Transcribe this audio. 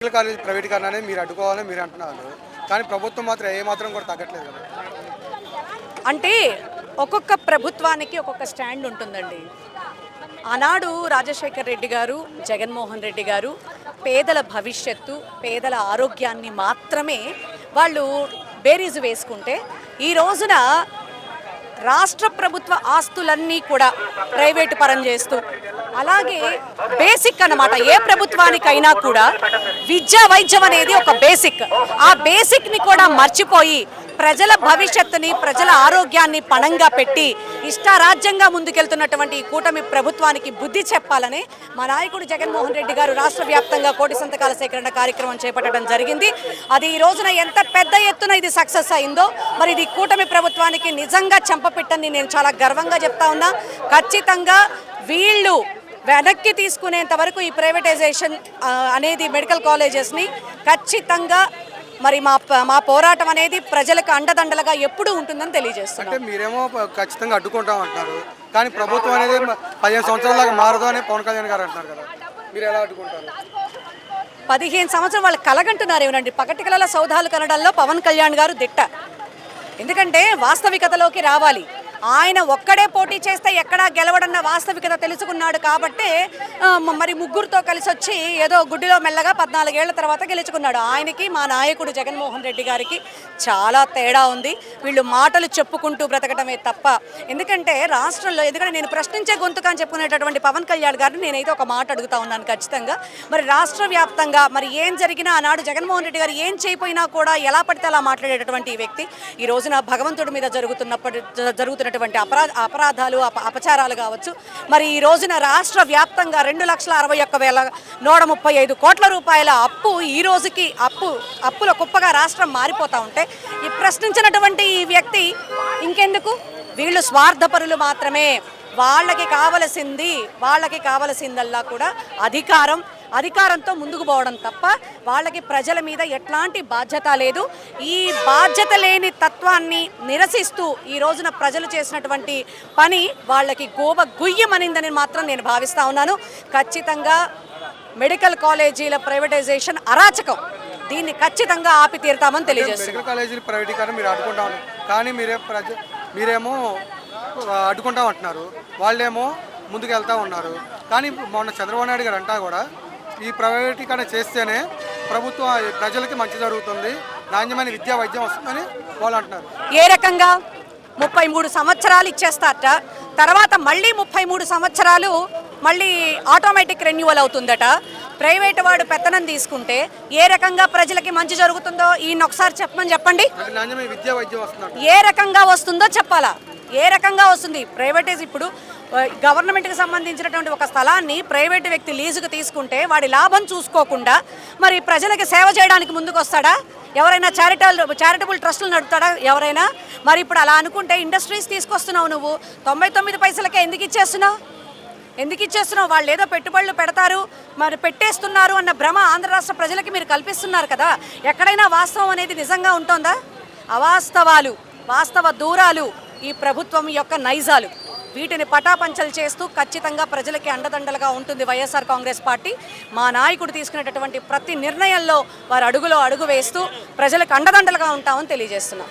Medical college ప్రైవేటీకరణ అనేది మీరు అడ్డుకోవాలని మీరు అంటున్నారు. కానీ ప్రభుత్వం మాత్రం ఏమాత్రం కూడా తగ్గట్లేదు కదా. అంటే ఒక్కొక్క ప్రభుత్వానికి ఒక్కొక్క స్టాండ్ ఉంటుందండి. ఆనాడు రాజశేఖర్ రెడ్డి గారు, జగన్మోహన్ రెడ్డి గారు పేదల భవిష్యత్తు, పేదల ఆరోగ్యాన్ని మాత్రమే వాళ్ళు బేరీజు వేసుకుంటే, ఈ రోజున రాష్ట్ర ప్రభుత్వ ఆస్తులన్నీ కూడా ప్రైవేటు పరం చేస్తూ, అలాగే బేసిక్ అన్నమాట ఏ ప్రభుత్వానికైనా కూడా విద్యా వైద్యం అనేది ఒక బేసిక్. ఆ బేసిక్ని కూడా మర్చిపోయి ప్రజల భవిష్యత్తుని, ప్రజల ఆరోగ్యాన్ని పణంగా పెట్టి ఇష్టారాజ్యంగా ముందుకెళ్తున్నటువంటి ఈ కూటమి ప్రభుత్వానికి బుద్ధి చెప్పాలని మా నాయకుడు జగన్మోహన్ రెడ్డి గారు రాష్ట్ర వ్యాప్తంగా కోటి సంతకాల సేకరణ కార్యక్రమం చేపట్టడం జరిగింది. అది ఈ రోజున ఎంత పెద్ద ఎత్తున ఇది సక్సెస్ అయిందో, మరి ఇది కూటమి ప్రభుత్వానికి నిజంగా చెంపపిట్టని నేను చాలా గర్వంగా చెప్తా ఉన్నా. ఖచ్చితంగా వీళ్ళు వెనక్కి తీసుకునేంత వరకు ఈ ప్రైవేటైజేషన్ అనేది మెడికల్ కాలేజెస్ని ఖచ్చితంగా మరి మా పోరాటం అనేది ప్రజలకు అండదండలుగా ఎప్పుడూ ఉంటుందని తెలియజేస్తున్నాం. అంటే మీరేమో ఖచ్చితంగా అడ్డుకుంటాం అంటారు, కానీ ప్రభుత్వం అనేది 15 సంవత్సరాల మారదు అని పవన్ కళ్యాణ్ గారు అంటున్నారు కదా, మీరు ఎలా అడ్డుకుంటారు? 15 సంవత్సరాలు వాళ్ళు కలగంటున్నారు ఏమనండి. పగటికల సౌధాలు కనడంలో పవన్ కళ్యాణ్ గారు దిట్ట. ఎందుకంటే వాస్తవికతలోకి రావాలి. ఆయన ఒక్కడే పోటీ చేస్తే ఎక్కడా గెలవడన్న వాస్తవికత తెలుసుకున్నాడు కాబట్టే మరి ముగ్గురుతో కలిసి వచ్చి ఏదో గుడ్డిలో మెల్లగా 14 ఏళ్ల తర్వాత గెలుచుకున్నాడు. ఆయనకి మా నాయకుడు జగన్మోహన్ రెడ్డి గారికి చాలా తేడా ఉంది. వీళ్ళు మాటలు చెప్పుకుంటూ బ్రతకటమే తప్ప, ఎందుకంటే రాష్ట్రంలో, ఎందుకంటే నేను ప్రశ్నించే గొంతుగా అని చెప్పుకునేటటువంటి పవన్ కళ్యాణ్ గారిని నేనైతే ఒక మాట అడుగుతా ఉన్నాను ఖచ్చితంగా. మరి రాష్ట్ర వ్యాప్తంగా మరి ఏం జరిగినా, ఆనాడు జగన్మోహన్ రెడ్డి గారు ఏం చేయపోయినా కూడా ఎలా పడితే అలా మాట్లాడేటటువంటి ఈ వ్యక్తి ఈ రోజున భగవంతుడి మీద జరుగుతున్నటువంటి అపరాధాలు, అపచారాలు కావచ్చు, మరి ఈ రోజున రాష్ట్ర వ్యాప్తంగా 2,61,135 కోట్ల రూపాయల అప్పు, ఈ రోజుకి అప్పుల కుప్పగా రాష్ట్రం మారిపోతూ ఉంటే ఈ ప్రశ్నించినటువంటి ఈ వ్యక్తి ఇంకెందుకు? వీళ్ళు స్వార్థపరులు మాత్రమే. వాళ్ళకి కావలసిందల్లా కూడా అధికారంతో ముందుకు పోవడం తప్ప వాళ్ళకి ప్రజల మీద ఎట్లాంటి బాధ్యత లేదు. ఈ బాధ్యత లేని తత్వాన్ని నిరసిస్తూ ఈ రోజున ప్రజలు చేసినటువంటి పని వాళ్ళకి గుయ్యమనిందని మాత్రం నేను భావిస్తా ఉన్నాను. ఖచ్చితంగా మెడికల్ కాలేజీల ప్రైవేటైజేషన్ అరాచకం. దీన్ని ఖచ్చితంగా ఆపి తీరుతామని తెలియజేస్తున్నారు. మెడికల్ కాలేజీల ప్రైవేటీకరణ మీరు అడ్డుకుంటాం, కానీ మీరేమో అడ్డుకుంటాం అంటున్నారు, వాళ్ళేమో ముందుకు వెళ్తూ ఉన్నారు. కానీ మొన్న చంద్రబాబు నాయుడు గారు అంటా కూడా ఈ ప్రైవేటీకరణ చేస్తేనే ప్రభుత్వం ప్రజలకి మంచి జరుగుతుంది, నాణ్యమైన విద్యా వైద్యం వస్తుందని వాళ్ళు అంటున్నారు. ఏ రకంగా 33 సంవత్సరాలు ఇచ్చేస్తారట, తర్వాత మళ్ళీ 33 సంవత్సరాలు మళ్ళీ ఆటోమేటిక్ రెన్యువల్ అవుతుందట. ప్రైవేట్ వాడు పెత్తనం తీసుకుంటే ఏ రకంగా ప్రజలకి మంచి జరుగుతుందో ఈయన ఒకసారి చెప్పండి. నాణ్యమైన విద్యా వైద్యం వస్తుంది, ఏ రకంగా వస్తుందో చెప్పాలా? ఏ రకంగా వస్తుంది? ప్రైవేటైజ్ ఇప్పుడు గవర్నమెంట్కి సంబంధించినటువంటి ఒక స్థలాన్ని ప్రైవేటు వ్యక్తి లీజుకు తీసుకుంటే వాడి లాభం చూసుకోకుండా మరి ప్రజలకి సేవ చేయడానికి ముందుకు వస్తాడా? ఎవరైనా చారిటబుల్ ట్రస్టులు నడుపుతాడా ఎవరైనా? మరి ఇప్పుడు అలా అనుకుంటే ఇండస్ట్రీస్ తీసుకొస్తున్నావు నువ్వు, 99 పైసలకే ఎందుకు ఇచ్చేస్తున్నావు? వాళ్ళు ఏదో పెట్టుబడులు పెడతారు, మరి పెట్టేస్తున్నారు అన్న భ్రమ ఆంధ్ర రాష్ట్ర ప్రజలకి మీరు కల్పిస్తున్నారు కదా. ఎక్కడైనా వాస్తవం అనేది నిజంగా ఉంటుందా? అవాస్తవాలు, వాస్తవ దూరాలు ఈ ప్రభుత్వం యొక్క నైజాలు. వీటిని పటాపంచలు చేస్తూ ఖచ్చితంగా ప్రజలకి అండదండలుగా ఉంటుంది వైఎస్ఆర్ కాంగ్రెస్ పార్టీ. మా నాయకుడు తీసుకునేటటువంటి ప్రతి నిర్ణయంలో వారు అడుగులో అడుగు వేస్తూ ప్రజలకు అండదండలుగా ఉంటామని తెలియజేస్తున్నాం.